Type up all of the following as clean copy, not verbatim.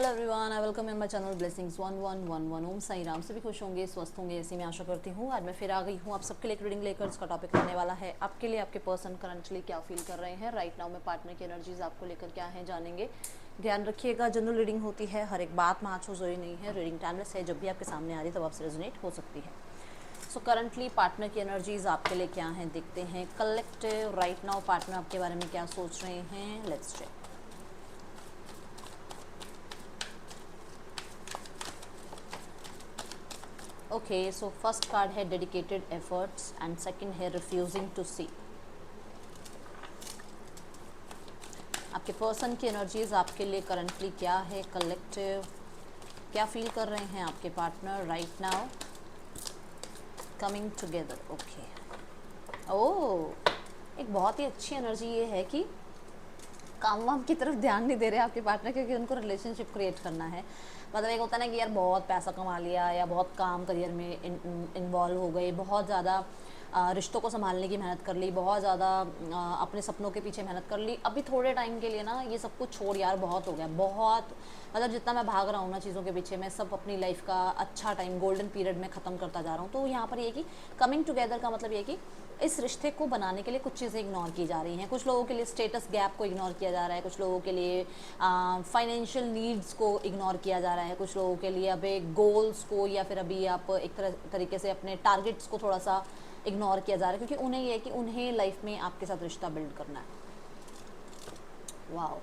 Hello everyone, I welcome in my channel blessings 1111। ओम साई राम। सभी खुश होंगे, स्वस्थ होंगे, ऐसी मैं आशा करती हूँ। आज मैं फिर आ गई हूँ आप सबके लिए रीडिंग लेकर। इसका टॉपिक रहने वाला है आपके लिए आपके पर्सन करंटली क्या फील कर रहे हैं राइट नाउ में, पार्टनर की एनर्जीज आपको लेकर क्या है जानेंगे। ध्यान रखिएगा, जनरल रीडिंग होती है, हर एक बात मैच हो जरूरी नहीं है। रीडिंग टाइमलेस है, जब भी आपके सामने आ रही है तब आपसे रेजोनेट हो सकती है। सो करंटली पार्टनर की एनर्जीज आपके लिए क्या हैं देखते हैं। कलेक्टिव राइट नाउ पार्टनर आपके बारे में क्या सोच रहे हैं, let's check. Okay, so first card है डेडिकेटेड एफर्ट्स एंड सेकंड है रिफ्यूजिंग टू सी। आपके पर्सन की एनर्जीज आपके लिए करंटली क्या है, कलेक्टिव क्या फील कर रहे हैं आपके partner right now. Coming together, okay. Oh, एक बहुत ही अच्छी एनर्जी ये है कि काम वाम की तरफ ध्यान नहीं दे रहे आपके पार्टनर, क्योंकि उनको रिलेशनशिप क्रिएट करना है। मतलब एक होता है ना कि यार बहुत पैसा कमा लिया या बहुत काम करियर में इन्वॉल्व हो गए, बहुत ज़्यादा रिश्तों को संभालने की मेहनत कर ली, बहुत ज़्यादा अपने सपनों के पीछे मेहनत कर ली। अभी थोड़े टाइम के लिए ना ये सब कुछ छोड़ यार, बहुत हो गया, बहुत मतलब जितना मैं भाग रहा हूँ ना चीज़ों के पीछे, मैं सब अपनी लाइफ का अच्छा टाइम गोल्डन पीरियड में ख़त्म करता जा रहा हूँ। तो यहाँ पर ये कि कमिंग टुगेदर का मतलब ये कि इस रिश्ते को बनाने के लिए कुछ चीज़ें इग्नोर की जा रही हैं। कुछ लोगों के लिए स्टेटस गैप को इग्नोर किया जा रहा है, कुछ लोगों के लिए फाइनेंशियल नीड्स को इग्नोर किया जा रहा है, कुछ लोगों के लिए अभी गोल्स को या फिर अभी आप एक तरीके से अपने टारगेट्स को थोड़ा सा इग्नोर किया जा रहा है, क्योंकि उन्हें ये है कि उन्हें लाइफ में आपके साथ रिश्ता बिल्ड करना है। Wow,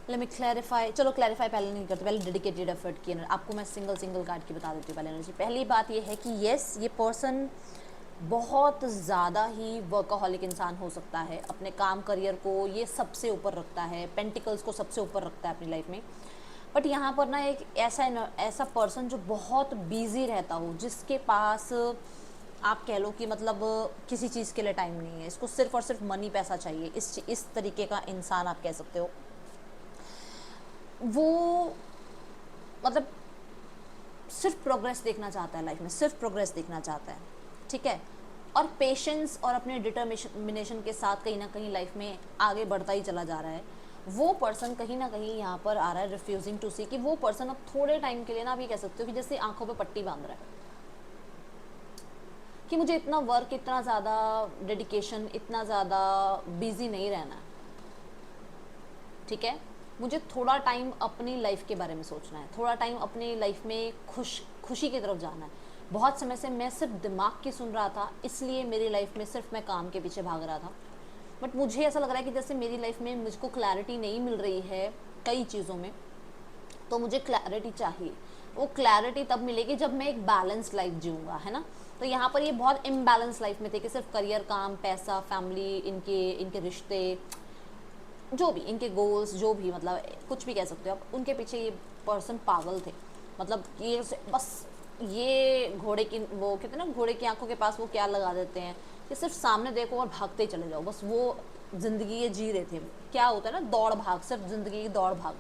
let me clarify. चलो क्लैरिफाई पहले नहीं करते, पहले डेडिकेटेड एफर्ट की आपको मैं सिंगल कार्ड की बता देती हूँ पहले एनर्जी। पहली बात ये है कि येस, ये पर्सन बहुत ज़्यादा ही वर्कaholic इंसान हो सकता है, अपने काम करियर को ये सबसे ऊपर रखता है, पेंटिकल्स को सबसे ऊपर रखता है अपनी लाइफ में। बट यहाँ पर ना एक ऐसा पर्सन जो बहुत बिजी रहता हो, जिसके पास आप कह लो कि मतलब किसी चीज़ के लिए टाइम नहीं है, इसको सिर्फ और सिर्फ मनी पैसा चाहिए, इस तरीके का इंसान आप कह सकते हो। वो मतलब सिर्फ प्रोग्रेस देखना चाहता है लाइफ में, सिर्फ प्रोग्रेस देखना चाहता है, ठीक है। और पेशेंस और अपने डिटर्मिनेशन के साथ कहीं ना कहीं लाइफ में आगे बढ़ता ही चला जा रहा है। वो पर्सन कहीं ना कहीं यहाँ पर आ रहा है रिफ्यूजिंग टू सी, कि वो पर्सन अब थोड़े टाइम के लिए ना आप ये कह सकते हो कि जैसे आंखों पे पट्टी बांध रहा है कि मुझे इतना वर्क, इतना ज़्यादा डेडिकेशन, इतना ज़्यादा बिजी नहीं रहना है, ठीक है। मुझे थोड़ा टाइम अपनी लाइफ के बारे में सोचना है, थोड़ा टाइम अपनी लाइफ में खुशी की तरफ जाना है। बहुत समय से मैं सिर्फ दिमाग की सुन रहा था, इसलिए मेरी लाइफ में सिर्फ मैं काम के पीछे भाग रहा था। बट मुझे ऐसा लग रहा है कि जैसे मेरी लाइफ में मुझको क्लैरिटी नहीं मिल रही है कई चीज़ों में, तो मुझे क्लैरिटी चाहिए। वो क्लैरिटी तब मिलेगी जब मैं एक बैलेंस लाइफ जीऊँगा, है ना। तो यहाँ पर ये बहुत इम्बैलेंस लाइफ में थे कि सिर्फ करियर, काम, पैसा, फैमिली, इनके रिश्ते, जो भी इनके गोल्स, जो भी मतलब कुछ भी कह सकते हो आप, उनके पीछे ये पर्सन पागल थे। मतलब ये बस ये घोड़े की, वो कहते हैं ना घोड़े की आंखों के पास वो क्या लगा देते हैं कि सिर्फ सामने देखो और भागते ही चले जाओ, बस वो ज़िंदगी ये जी रहे थे। क्या होता है ना, दौड़ भाग, सिर्फ ज़िंदगी की दौड़ भाग,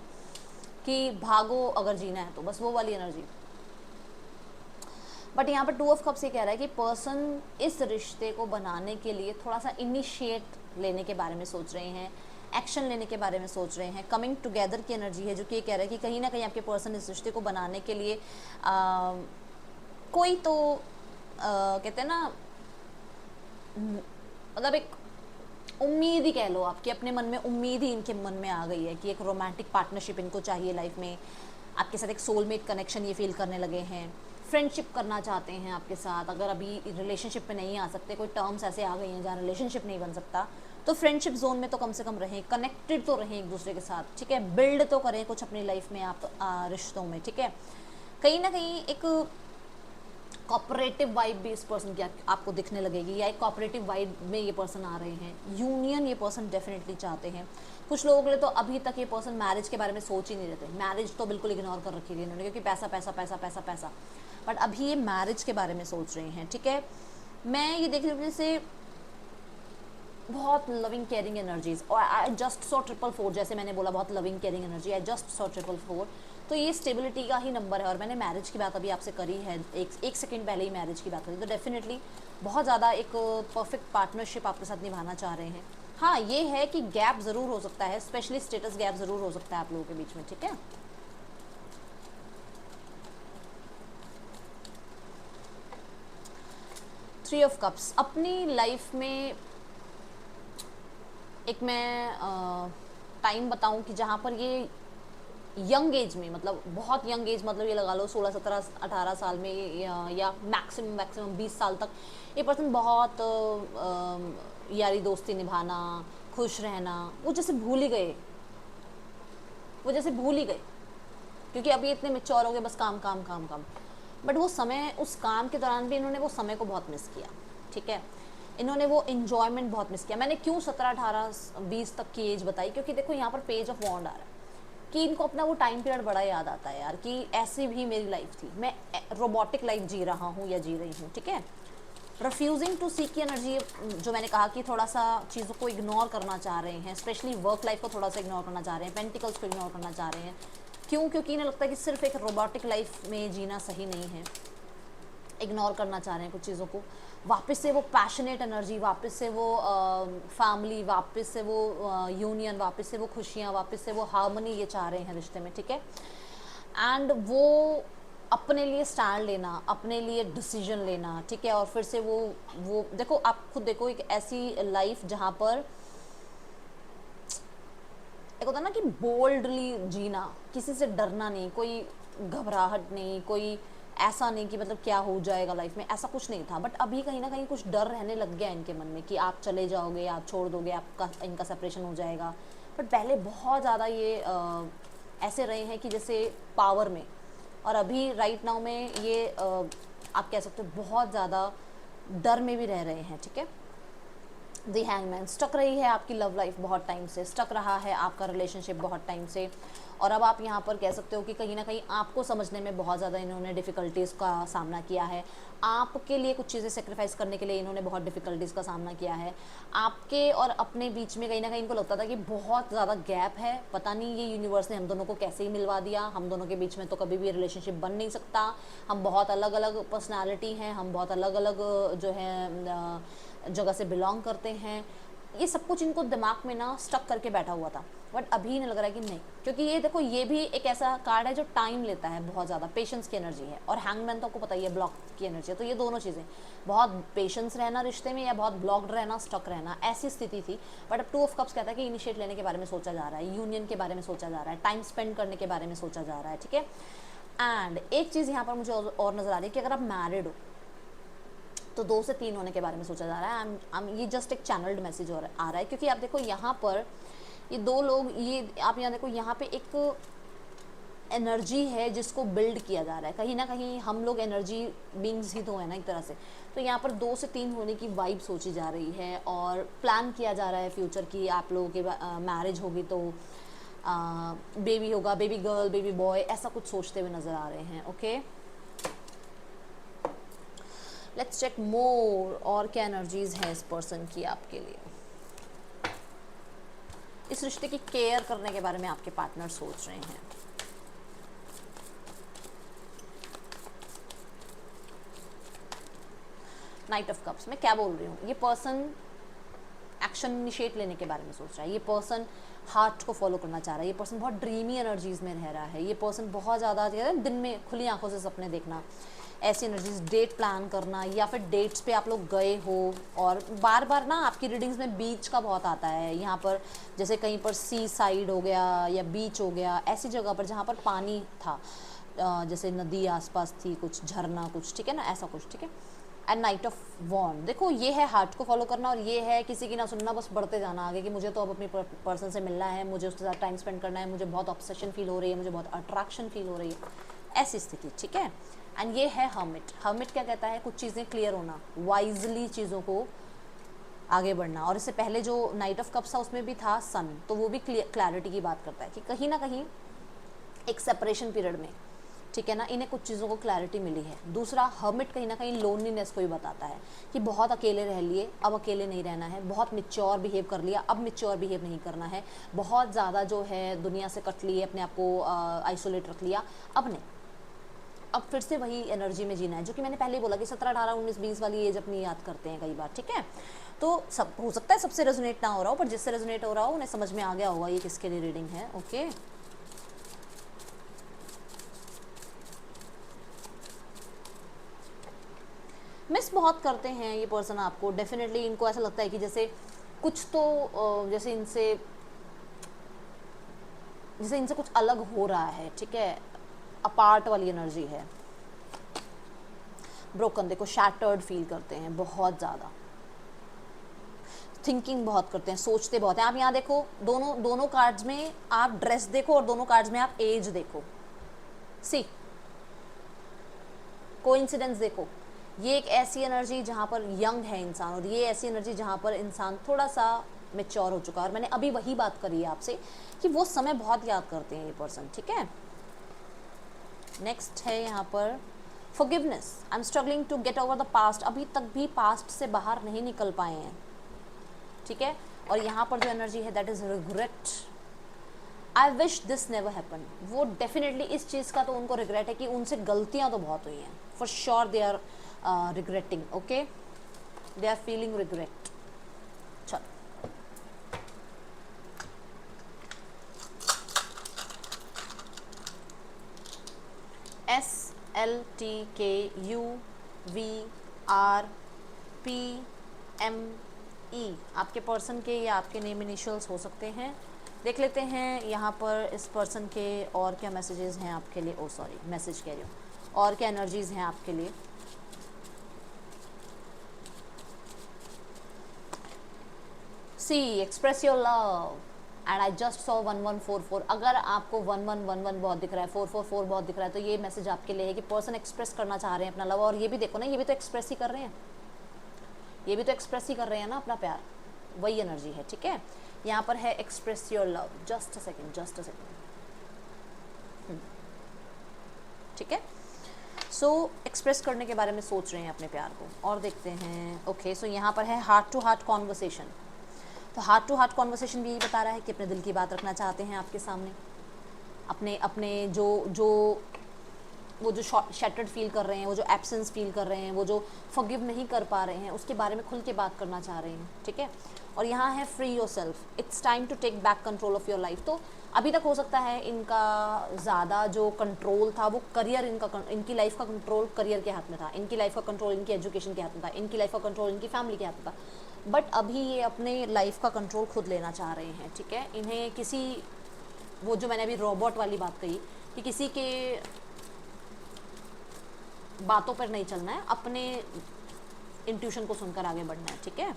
कि भागो अगर जीना है तो, बस वो वाली एनर्जी। बट यहाँ पर 2 ऑफ कप्स ये कह रहा है कि पर्सन इस रिश्ते को बनाने के लिए थोड़ा सा इनिशिएट लेने के बारे में सोच रहे हैं, एक्शन लेने के बारे में सोच रहे हैं। कमिंग टुगेदर की एनर्जी है जो कि ये कह रहा है कि कहीं ना कहीं आपके पर्सन इस रिश्ते को बनाने के लिए कोई तो कहते हैं ना, मतलब एक उम्मीद ही कह लो आप, कि अपने मन में उम्मीद ही इनके मन में आ गई है कि एक रोमांटिक पार्टनरशिप इनको चाहिए लाइफ में। आपके साथ एक सोलमेट कनेक्शन ये फील करने लगे हैं, फ्रेंडशिप करना चाहते हैं आपके साथ। अगर अभी रिलेशनशिप में नहीं आ सकते, कोई टर्म्स ऐसे आ गई हैं जहाँ रिलेशनशिप नहीं बन सकता, तो फ्रेंडशिप जोन में तो कम से कम रहें, कनेक्टेड तो रहें एक दूसरे के साथ, ठीक है। बिल्ड तो करें कुछ अपनी लाइफ में आप रिश्तों में, ठीक है। कहीं ना कहीं एक कॉपरेटिव वाइब भी इस पर्सन की आपको दिखने लगेगी, या एक कॉपरेटिव वाइब में ये पर्सन आ रहे हैं। यूनियन ये पर्सन डेफिनेटली चाहते हैं। कुछ लोगों के लिए तो अभी तक ये पर्सन मैरिज के बारे में सोच ही नहीं रहते, मैरिज तो बिल्कुल इग्नोर कर रखी थी इन्होंने, क्योंकि पैसा पैसा पैसा पैसा पैसा। बट अभी ये मैरिज के बारे में सोच रहे हैं, ठीक है। मैं ये देख रही हूँ जैसे बहुत लविंग केयरिंग एनर्जीज, और आई जस्ट सॉ 444, जैसे मैंने बोला बहुत लविंग केयरिंग एनर्जी, आई जस्ट सॉ 444। तो ये स्टेबिलिटी का ही नंबर है। और मैंने मैरिज की बात अभी आपसे करी है, एक सेकंड पहले ही मैरिज की बात करी, तो डेफिनेटली बहुत ज़्यादा एक परफेक्ट पार्टनरशिप आपके साथ निभाना चाह रहे हैं। हाँ, ये है कि गैप ज़रूर हो सकता है, स्पेशली स्टेटस गैप ज़रूर हो सकता है आप लोगों के बीच में, ठीक है। थ्री ऑफ कप्स, अपनी लाइफ में एक मैं टाइम बताऊं कि जहाँ पर ये यंग एज में, मतलब बहुत यंग एज, मतलब ये लगा लो 16 17 18 साल में, या मैक्सिमम मैक्सिमम 20 साल तक ये पर्सन बहुत यारी दोस्ती निभाना, खुश रहना, वो जैसे भूल ही गए, वो जैसे भूल ही गए, क्योंकि अभी इतने मेच्योर हो गए, बस काम काम काम काम। बट वो समय, उस काम के दौरान भी इन्होंने वो समय को बहुत मिस किया, ठीक है। इन्होंने वो इन्जॉयमेंट बहुत मिस किया। मैंने क्यों 17 18 20 तक की एज बताई, क्योंकि देखो यहाँ पर पेज ऑफ वॉन्ड आ रहा है कि इनको अपना वो टाइम पीरियड बड़ा याद आता है यार, कि ऐसी भी मेरी लाइफ थी, मैं रोबोटिक लाइफ जी रहा हूँ या जी रही हूँ, ठीक है। रिफ्यूजिंग टू सीक की एनर्जी, जो मैंने कहा कि थोड़ा सा चीज़ों को इग्नोर करना चाह रहे हैं, स्पेशली वर्क लाइफ को थोड़ा सा इग्नोर करना चाह रहे हैं, पेंटिकल्स को इग्नोर करना चाह रहे हैं। क्यों? क्योंकि इन्हें लगता है कि सिर्फ एक रोबोटिक लाइफ में जीना सही नहीं है, इग्नोर करना चाह रहे हैं कुछ चीज़ों को। वापस से वो पैशनेट एनर्जी, वापस से वो फैमिली, वापस से वो यूनियन, वापस से वो खुशियाँ, वापस से वो हार्मनी ये चाह रहे हैं रिश्ते में, ठीक है। एंड वो अपने लिए स्टैंड लेना, अपने लिए डिसीजन लेना, ठीक है। और फिर से वो देखो, आप खुद देखो, एक ऐसी लाइफ जहाँ पर एक होता है ना कि बोल्डली जीना, किसी से डरना नहीं, कोई घबराहट नहीं, कोई ऐसा नहीं कि मतलब क्या हो जाएगा लाइफ में, ऐसा कुछ नहीं था। बट अभी कहीं ना कहीं कुछ डर रहने लग गया इनके मन में कि आप चले जाओगे, आप छोड़ दोगे, आपका इनका सेपरेशन हो जाएगा। बट पहले बहुत ज़्यादा ये ऐसे रहे हैं कि जैसे पावर में, और अभी राइट नाउ में ये आप कह सकते हो बहुत ज़्यादा डर में भी रह रहे हैं, ठीक है। द हैंगमैन, स्टक रही है आपकी लव लाइफ बहुत टाइम से, स्टक रहा है आपका रिलेशनशिप बहुत टाइम से। और अब आप यहाँ पर कह सकते हो कि कहीं ना कहीं आपको समझने में बहुत ज़्यादा इन्होंने डिफ़िकल्टीज़ का सामना किया है, आपके लिए कुछ चीज़ें सेक्रीफाइस करने के लिए इन्होंने बहुत डिफ़िकल्टीज़ का सामना किया है। आपके और अपने बीच में कहीं ना कहीं इनको लगता था कि बहुत ज़्यादा गैप है, पता नहीं ये यूनिवर्स ने हम दोनों को कैसे ही मिलवा दिया, हम दोनों के बीच में तो कभी भी रिलेशनशिप बन नहीं सकता, हम बहुत अलग अलग पर्सनैलिटी हैं, हम बहुत अलग अलग जो है जगह से बिलोंग करते हैं। ये सब कुछ इनको दिमाग में ना स्टक करके बैठा हुआ था। बट अभी इन्हें लग रहा है कि नहीं, क्योंकि ये देखो, ये भी एक ऐसा कार्ड है जो टाइम लेता है, बहुत ज़्यादा पेशेंस की एनर्जी है, और हैंगमैन तो आपको पता ही है ब्लॉक की एनर्जी है। तो ये दोनों चीज़ें, बहुत पेशेंस रहना रिश्ते में या बहुत ब्लॉक्ड रहना, स्टक रहना, ऐसी स्थिति थी। बट अब 2 ऑफ कप्स कहता है कि इनिशिएट लेने के बारे में सोचा जा रहा है, यूनियन के बारे में सोचा जा रहा है, टाइम स्पेंड करने के बारे में सोचा जा रहा है, ठीक है। एंड एक चीज़ यहाँ पर मुझे और नज़र आ रही है कि अगर आप मैरिड हो तो 2 से 3 होने के बारे में सोचा जा रहा है। ये जस्ट एक चैनल्ड मैसेज आ रहा है, क्योंकि आप देखो यहाँ पर ये 2 लोग, ये आप यहाँ देखो, यहाँ पे एक एनर्जी है जिसको बिल्ड किया जा रहा है। कहीं ना कहीं हम लोग एनर्जी बींग्स ही तो है ना एक तरह से। तो यहाँ पर 2 से 3 होने की वाइब सोची जा रही है, और प्लान किया जा रहा है फ्यूचर की, आप लोगों के मैरिज होगी तो बेबी होगा, बेबी गर्ल, बेबी बॉय, ऐसा कुछ सोचते हुए नज़र आ रहे हैं, ओके। लेट्स चेक मोर, और क्या एनर्जीज है इस पर्सन की आपके लिए। इस रिश्ते की केयर करने के बारे में आपके पार्टनर सोच रहे हैं। नाइट ऑफ कप्स, मैं क्या बोल रही हूँ, ये पर्सन एक्शन इनिशिएट लेने के बारे में सोच रहा है, ये पर्सन हार्ट को फॉलो करना चाह रहा है, ये पर्सन बहुत ड्रीमी एनर्जीज में रह रहा है, ये पर्सन बहुत ज़्यादा दिन में खुली आंखों से सपने देखना, ऐसी एनर्जीज, डेट प्लान करना, या फिर डेट्स पे आप लोग गए हो। और बार बार ना आपकी रीडिंग्स में बीच का बहुत आता है यहाँ पर, जैसे कहीं पर सी साइड हो गया या बीच हो गया, ऐसी जगह पर जहाँ पर पानी था, जैसे नदी आसपास थी, कुछ झरना कुछ, ठीक है ना, ऐसा कुछ, ठीक है। एंड नाइट ऑफ वॉन्ड, देखो ये है हार्ट को फॉलो करना, और ये है किसी की ना सुनना, बस बढ़ते जाना आगे कि मुझे तो अब अपनी पर्सन से मिलना है, मुझे उसके साथ टाइम स्पेंड करना है, मुझे बहुत ऑब्सेशन फील हो रही है, मुझे बहुत अट्रैक्शन फील हो रही है, ऐसी स्थिति, ठीक है। एंड ये है हर्मिट। हर्मिट क्या कहता है, कुछ चीज़ें क्लियर होना, वाइजली चीज़ों को आगे बढ़ना। और इससे पहले जो नाइट ऑफ कप्स था उसमें भी था सन, तो वो भी क्लैरिटी की बात करता है कि कहीं ना कहीं एक सेपरेशन पीरियड में, ठीक है ना, इन्हें कुछ चीज़ों को क्लैरिटी मिली है। दूसरा, हर्मिट कहीं ना कहीं लोनलीनेस को भी बताता है कि बहुत अकेले रह लिए, अब अकेले नहीं रहना है, बहुत मिच्योर बिहेव कर लिया, अब मिच्योर बिहेव नहीं करना है, बहुत ज़्यादा जो है दुनिया से कट लिए, अपने आप को आइसोलेट रख लिया, अब नहीं, अब फिर से वही एनर्जी में जीना है, जो कि मैंने पहले ही बोला कि 17 18 19 20 वाली एज अपनी याद करते हैं कई बार, ठीक है। तो सब हो सकता है सबसे रेजोनेट ना हो रहा हो, पर जिससे रेजोनेट हो रहा हो उन्हें समझ में आ गया होगा ये किसके लिए रीडिंग है। ओके, मिस बहुत करते हैं ये पर्सन आपको, डेफिनेटली इनको ऐसा लगता है कि जैसे कुछ तो जैसे इनसे कुछ अलग हो रहा है, ठीक है, अपार्ट वाली एनर्जी है। ब्रोकन, देखो शैटर्ड फील करते हैं बहुत ज़्यादा, थिंकिंग बहुत करते हैं, सोचते बहुत हैं। आप यहाँ देखो दोनों कार्ड्स में आप ड्रेस देखो और दोनों कार्ड्स में आप एज देखो, सी कोइंसिडेंस देखो। ये एक ऐसी एनर्जी जहाँ पर यंग है इंसान, और ये ऐसी एनर्जी जहाँ पर इंसान थोड़ा सा मेच्योर हो चुका है। और मैंने अभी वही बात करी है आपसे कि वो समय बहुत याद करते हैं ये पर्सन, ठीक है। नेक्स्ट है यहाँ पर forgiveness. I am struggling to get over the past, अभी तक भी पास्ट से बाहर नहीं निकल पाए हैं, ठीक है। और यहाँ पर जो एनर्जी है that is regret, I wish this never happen. वो डेफिनेटली इस चीज़ का तो उनको रिग्रेट है कि उनसे गलतियाँ तो बहुत हुई हैं, for sure they are regretting, okay, they are feeling regret. चल SLTKUVRPME आपके पर्सन के या आपके नेम इनिशियल्स हो सकते हैं। देख लेते हैं यहाँ पर इस पर्सन के और क्या मैसेजेस हैं आपके लिए। ओ सॉरी, मैसेज कह रही हूँ, और क्या एनर्जीज हैं आपके लिए। See express your love and I just saw 1144। अगर आपको 1111 बहुत दिख रहा है, 444 बहुत दिख रहा है, तो ये मैसेज आपके लिए है कि पर्सन एक्सप्रेस करना चाह रहे हैं अपना लव। और ये भी देखो ना, ये भी तो एक्सप्रेस ही कर रहे हैं, ये भी तो एक्सप्रेस ही कर रहे हैं ना अपना प्यार, वही एनर्जी है, ठीक है। यहाँ पर है express your love, just a second, ठीक है। सो एक्सप्रेस करने के बारे में सोच रहे हैं अपने प्यार को। और देखते हैं, ओके, सो यहाँ पर है हार्ट टू हार्ट कॉन्वर्सेशन। तो हार्ट टू हार्ट कॉन्वर्सेशन भी यही बता रहा है कि अपने दिल की बात रखना चाहते हैं आपके सामने, अपने वो जो शैटर्ड फील कर रहे हैं, वो जो एब्सेंस फील कर रहे हैं, वो जो फॉरगिव नहीं कर पा रहे हैं, उसके बारे में खुल के बात करना चाह रहे हैं, ठीक है। और यहाँ है free yourself, it's time to take back control of your life. तो अभी तक हो सकता है इनका ज़्यादा जो कंट्रोल था वो करियर, इनकी लाइफ का कंट्रोल करियर के हाथ में था, इनकी लाइफ का कंट्रोल इनकी एजुकेशन के हाथ में था, इनकी लाइफ का कंट्रोल इनकी फैमिली के हाथ में था। बट अभी ये अपने लाइफ का कंट्रोल खुद लेना चाह रहे हैं, ठीक है। इन्हें किसी, वो जो मैंने अभी रोबोट वाली बात कही कि किसी के बातों पर नहीं चलना है, अपने इंट्यूशन को सुनकर आगे बढ़ना है, ठीक है।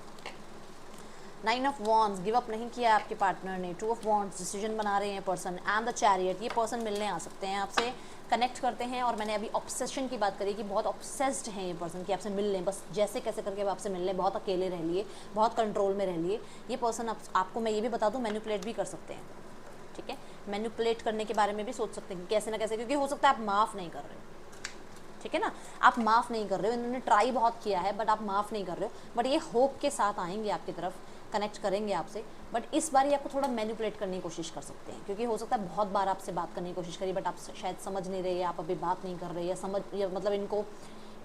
9 ऑफ वॉन्ड्स, गिव अप नहीं किया आपके पार्टनर ने। 2 ऑफ वॉन्ड्स, डिसीजन बना रहे हैं पर्सन। एंड द चैरियट, ये पर्सन मिलने आ सकते हैं आपसे, कनेक्ट करते हैं। और मैंने अभी ऑब्सेशन की बात करी कि बहुत ऑब्सेस्ड हैं ये पर्सन कि आपसे मिल लें, बस जैसे कैसे करके अब आपसे मिल लें, बहुत अकेले रह लिए, बहुत कंट्रोल में रह लिए। ये पर्सन आपको मैं ये भी बता दूँ, मैनिपुलेट भी कर सकते हैं, ठीक है। मैनिपुलेट करने के बारे में भी सोच सकते हैं कैसे ना कैसे, क्योंकि हो सकता है आप माफ़ नहीं कर रहे हो, ठीक है ना, आप माफ़ नहीं कर रहे हो। इन्होंने ट्राई बहुत किया है बट आप माफ़ नहीं कर रहे हो। बट ये होप के साथ आएंगे आपकी तरफ, कनेक्ट करेंगे आपसे। बट इस बार ये आपको थोड़ा मैनिपुलेट करने की कोशिश कर सकते हैं, क्योंकि हो सकता है बहुत बार आपसे बात करने की कोशिश करी बट आप शायद समझ नहीं रहे, आप अभी बात नहीं कर रहे, या मतलब इनको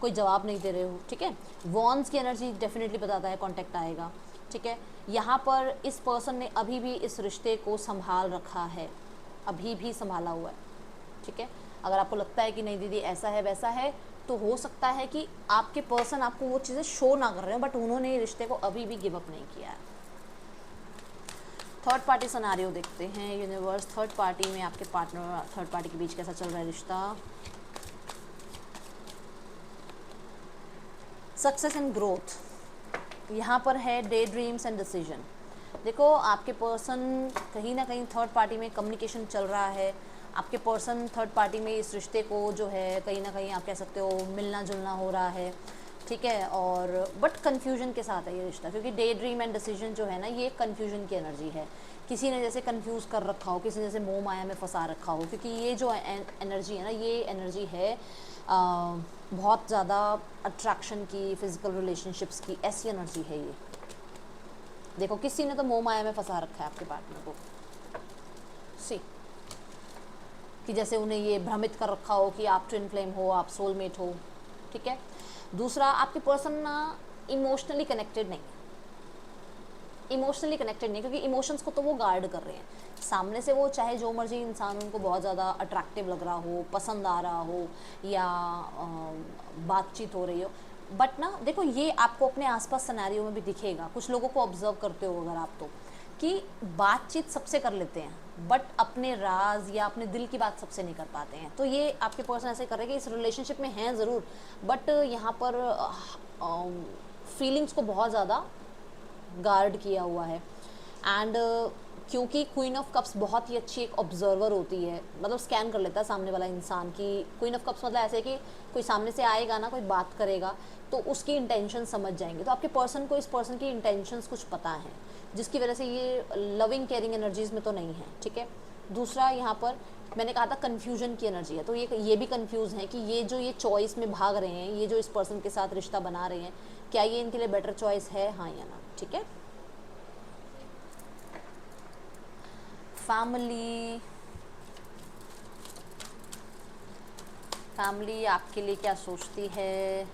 कोई जवाब नहीं दे रहे हो, ठीक है। वॉन्ड्स की एनर्जी डेफिनेटली बताता है कॉन्टैक्ट आएगा, ठीक है। यहाँ पर इस पर्सन ने अभी भी इस रिश्ते को संभाल रखा है, अभी भी संभाला हुआ है, ठीक है। अगर आपको लगता है कि नहीं दीदी ऐसा है वैसा है, तो हो सकता है कि आपके पर्सन आपको वो चीज़ें शो ना कर रहे हो, बट उन्होंने रिश्ते को अभी भी गिव अप नहीं किया है। थर्ड पार्टी सिनेरियो देखते हैं यूनिवर्स। थर्ड पार्टी में आपके पार्टनर, थर्ड पार्टी के बीच कैसा चल रहा है रिश्ता। सक्सेस एंड ग्रोथ, यहाँ पर है डे ड्रीम्स एंड डिसीजन। देखो आपके पर्सन कहीं ना कहीं थर्ड पार्टी में कम्युनिकेशन चल रहा है। आपके पर्सन थर्ड पार्टी में इस रिश्ते को जो है कहीं ना कहीं आप कह सकते हो मिलना जुलना हो रहा है, ठीक है। और बट कन्फ्यूजन के साथ है ये रिश्ता, क्योंकि डे ड्रीम एंड डिसीजन जो है ना, ये कन्फ्यूजन की एनर्जी है। किसी ने जैसे कन्फ्यूज़ कर रखा हो, किसी ने जैसे मोह माया में फंसा रखा हो, क्योंकि ये जो एनर्जी है ना, ये एनर्जी है बहुत ज़्यादा अट्रैक्शन की, फिजिकल रिलेशनशिप्स की, ऐसी एनर्जी है ये। देखो किसी ने तो मोह माया में फंसा रखा है आपके पार्टनर को, सी कि जैसे उन्हें ये भ्रमित कर रखा हो कि आप ट्विन फ्लेम हो, आप सोलमेट हो, ठीक है। दूसरा, आपके पर्सन ना इमोशनली कनेक्टेड नहीं है, इमोशनली कनेक्टेड नहीं है, क्योंकि इमोशंस को तो वो गार्ड कर रहे हैं। सामने से वो चाहे जो मर्जी इंसान उनको बहुत ज़्यादा अट्रैक्टिव लग रहा हो, पसंद आ रहा हो, या बातचीत हो रही हो, बट ना देखो ये आपको अपने आसपास सिनेरियो में भी दिखेगा। कुछ लोगों को ऑब्जर्व करते हो अगर आप, तो कि बातचीत सबसे कर लेते हैं बट अपने राज या अपने दिल की बात सबसे नहीं कर पाते हैं। तो ये आपके पर्सन ऐसे कर रहे हैं कि इस रिलेशनशिप में हैं ज़रूर, बट यहाँ पर फीलिंग्स को बहुत ज़्यादा गार्ड किया हुआ है। एंड क्योंकि क्वीन ऑफ कप्स बहुत ही अच्छी एक ऑब्जर्वर होती है, मतलब स्कैन कर लेता है सामने वाला इंसान की। क्वीन ऑफ कप्स मतलब ऐसे कि कोई सामने से आएगा ना, कोई बात करेगा तो उसकी इंटेंशन समझ जाएंगे। तो आपके पर्सन को इस पर्सन की इंटेंशंस कुछ पता है, जिसकी वजह से ये लविंग केयरिंग एनर्जीज में तो नहीं है, ठीक है। दूसरा यहाँ पर मैंने कहा था कन्फ्यूजन की एनर्जी है, तो ये भी कन्फ्यूज़ है कि ये चॉइस में भाग रहे हैं, ये जो इस पर्सन के साथ रिश्ता बना रहे हैं, क्या ये इनके लिए बेटर चॉइस है, हाँ या ना, ठीक है। फैमिली आपके लिए क्या सोचती है?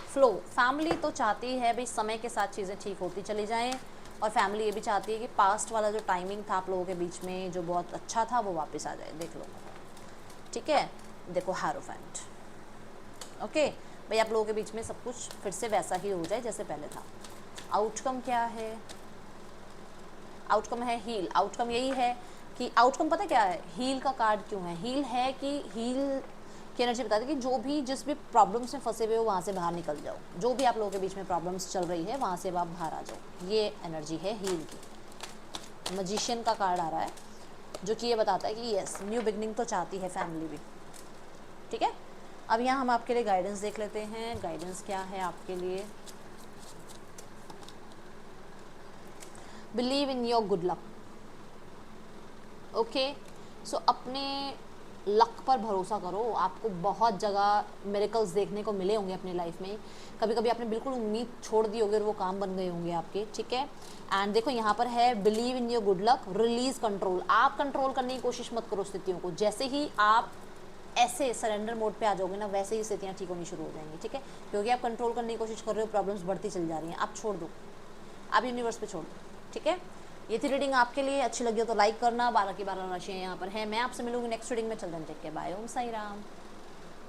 फ्लो, फैमिली तो चाहती है भाई समय के साथ चीज़ें ठीक होती चली जाएं, और फैमिली ये भी चाहती है कि पास्ट वाला जो टाइमिंग था आप लोगों के बीच में जो बहुत अच्छा था वो वापस आ जाए। देख लो, ठीक है, देखो हारोफेंट, ओके भाई आप लोगों के बीच में सब कुछ फिर से वैसा ही हो जाए जैसे पहले था। आउटकम क्या है? आउटकम है हील। आउटकम यही है कि आउटकम पता क्या है, हील का कार्ड क्यों है? हील है कि हील की एनर्जी बताती है कि जिस भी प्रॉब्लम्स में फंसे हुए हो वहाँ से बाहर निकल जाओ, जो भी आप लोगों के बीच में प्रॉब्लम्स चल रही है वहाँ से आप बाहर आ जाओ। ये एनर्जी है हील की। मैजिशियन का कार्ड आ रहा है जो कि ये बताता है कि यस, न्यू बिगनिंग तो चाहती है फैमिली भी, ठीक है। अब यहाँ हम आपके लिए गाइडेंस देख लेते हैं। गाइडेंस क्या है आपके लिए? Believe in your good luck, okay. So अपने लक पर भरोसा करो। आपको बहुत जगह मिरेकल्स देखने को मिले होंगे अपनी लाइफ में। कभी कभी आपने बिल्कुल उम्मीद छोड़ दी होगी और वो काम बन गए होंगे आपके, ठीक है। एंड देखो यहाँ पर है believe in your good luck, release control. आप कंट्रोल करने की कोशिश मत करो स्थितियों को। जैसे ही आप ऐसे सरेंडर मोड पे आ जाओगे ना, वैसे ही स्थितियाँ ठीक होनी शुरू हो जाएंगी, ठीक है। क्योंकि आप कंट्रोल करने की कोशिश कर रहे हो, प्रॉब्लम्स बढ़ती चली जा रही हैं। आप छोड़ दो, आप यूनिवर्स पे छोड़ दो, ठीक है। ये थी रीडिंग आपके लिए। अच्छी लगी हो तो लाइक करना। 12 की 12 राशियाँ यहाँ पर है। मैं आपसे मिलूंगी नेक्स्ट रीडिंग में। चल दें, टेक केयर, बाय, ओम साई राम।